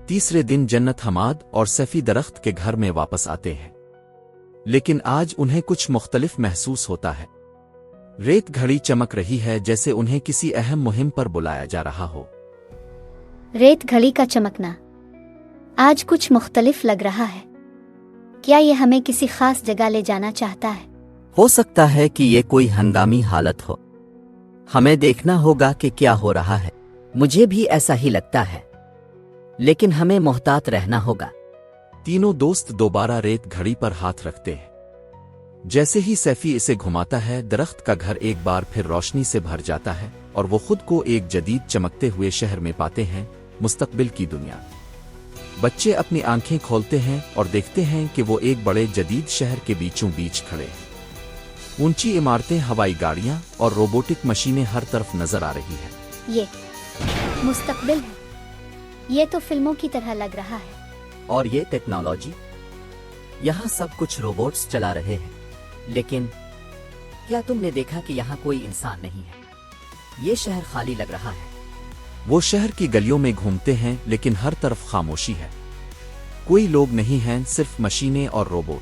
تیسرے دن جنت حماد اور سیفی درخت کے گھر میں واپس آتے ہیں، لیکن آج انہیں کچھ مختلف محسوس ہوتا ہے۔ ریت گھڑی چمک رہی ہے جیسے انہیں کسی اہم مہم پر بلایا جا رہا ہو۔ ریت گھڑی کا چمکنا آج کچھ مختلف لگ رہا ہے۔ کیا یہ ہمیں کسی خاص جگہ لے جانا چاہتا ہے؟ ہو سکتا ہے کہ یہ کوئی ہنگامی حالت ہو۔ ہمیں دیکھنا ہوگا کہ کیا ہو رہا ہے۔ مجھے بھی ایسا ہی لگتا ہے، لیکن ہمیں محتاط رہنا ہوگا۔ تینوں دوست دوبارہ ریت گھڑی پر ہاتھ رکھتے ہیں۔ جیسے ہی سیفی اسے گھماتا ہے، درخت کا گھر ایک بار پھر روشنی سے بھر جاتا ہے اور وہ خود کو ایک جدید چمکتے ہوئے شہر میں پاتے ہیں، مستقبل کی دنیا۔ بچے اپنی آنکھیں کھولتے ہیں اور دیکھتے ہیں کہ وہ ایک بڑے جدید شہر کے بیچوں بیچ کھڑے ہیں۔ اونچی عمارتیں، ہوائی گاڑیاں اور روبوٹک مشینیں ہر طرف نظر آ رہی ہیں۔ یہ مستقبل ہے۔ یہ تو فلموں کی طرح لگ رہا ہے۔ اور یہ ٹیکنالوجی، یہاں سب کچھ روبوٹس چلا رہے ہیں۔ لیکن کیا تم نے دیکھا کہ یہاں کوئی انسان نہیں ہے؟ یہ شہر خالی لگ رہا ہے۔ وہ شہر کی گلیوں میں گھومتے ہیں لیکن ہر طرف خاموشی ہے۔ کوئی لوگ نہیں ہیں، صرف مشینیں اور روبوٹ۔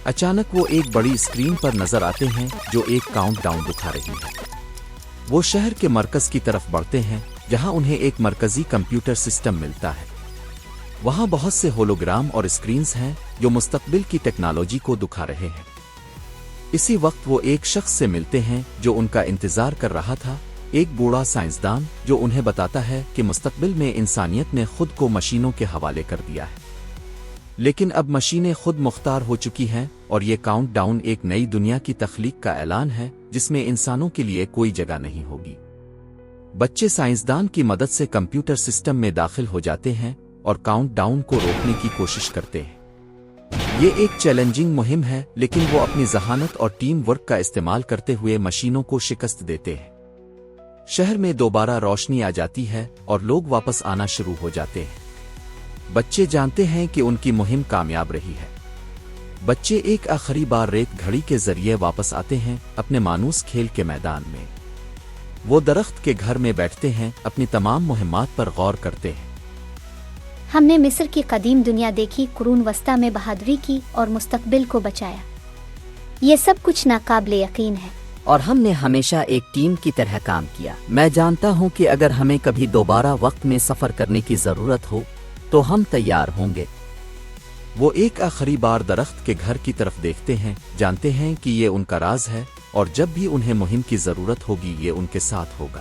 اچانک وہ ایک بڑی اسکرین پر نظر آتے ہیں جو ایک کاؤنٹ ڈاؤن دکھا رہی ہے۔ وہ شہر کے مرکز کی طرف بڑھتے ہیں جہاں انہیں ایک مرکزی کمپیوٹر سسٹم ملتا ہے۔ وہاں بہت سے ہولوگرام اور اسکرینز ہیں جو مستقبل کی ٹیکنالوجی کو دکھا رہے ہیں۔ اسی وقت وہ ایک شخص سے ملتے ہیں جو ان کا انتظار کر رہا تھا، ایک بوڑھا سائنسدان جو انہیں بتاتا ہے کہ مستقبل میں انسانیت نے خود کو مشینوں کے حوالے کر دیا ہے، لیکن اب مشینیں خود مختار ہو چکی ہیں اور یہ کاؤنٹ ڈاؤن ایک نئی دنیا کی تخلیق کا اعلان ہے جس میں انسانوں کے لیے کوئی جگہ نہیں ہوگی۔ بچے سائنسدان کی مدد سے کمپیوٹر سسٹم میں داخل ہو جاتے ہیں اور کاؤنٹ ڈاؤن کو روکنے کی کوشش کرتے ہیں۔ یہ ایک چیلنجنگ مہم ہے، لیکن وہ اپنی ذہانت اور ٹیم ورک کا استعمال کرتے ہوئے مشینوں کو شکست دیتے ہیں۔ شہر میں دوبارہ روشنی آ جاتی ہے اور لوگ واپس آنا شروع ہو جاتے ہیں۔ بچے جانتے ہیں کہ ان کی مہم کامیاب رہی ہے۔ بچے ایک آخری بار ریت گھڑی کے ذریعے واپس آتے ہیں اپنے مانوس کھیل کے میدان میں۔ وہ درخت کے گھر میں بیٹھتے ہیں، اپنی تمام مہمات پر غور کرتے ہیں۔ ہم نے مصر کی قدیم دنیا دیکھی، قرون وسطیٰ میں بہادری کی اور مستقبل کو بچایا۔ یہ سب کچھ ناقابل یقین ہے۔ اور ہم نے ہمیشہ ایک ٹیم کی طرح کام کیا۔ میں جانتا ہوں کہ اگر ہمیں کبھی دوبارہ وقت میں سفر کرنے کی ضرورت ہو تو ہم تیار ہوں گے۔ وہ ایک آخری بار درخت کے گھر کی طرف دیکھتے ہیں، جانتے ہیں کہ یہ ان کا راز ہے اور جب بھی انہیں مہم کی ضرورت ہوگی یہ ان کے ساتھ ہوگا۔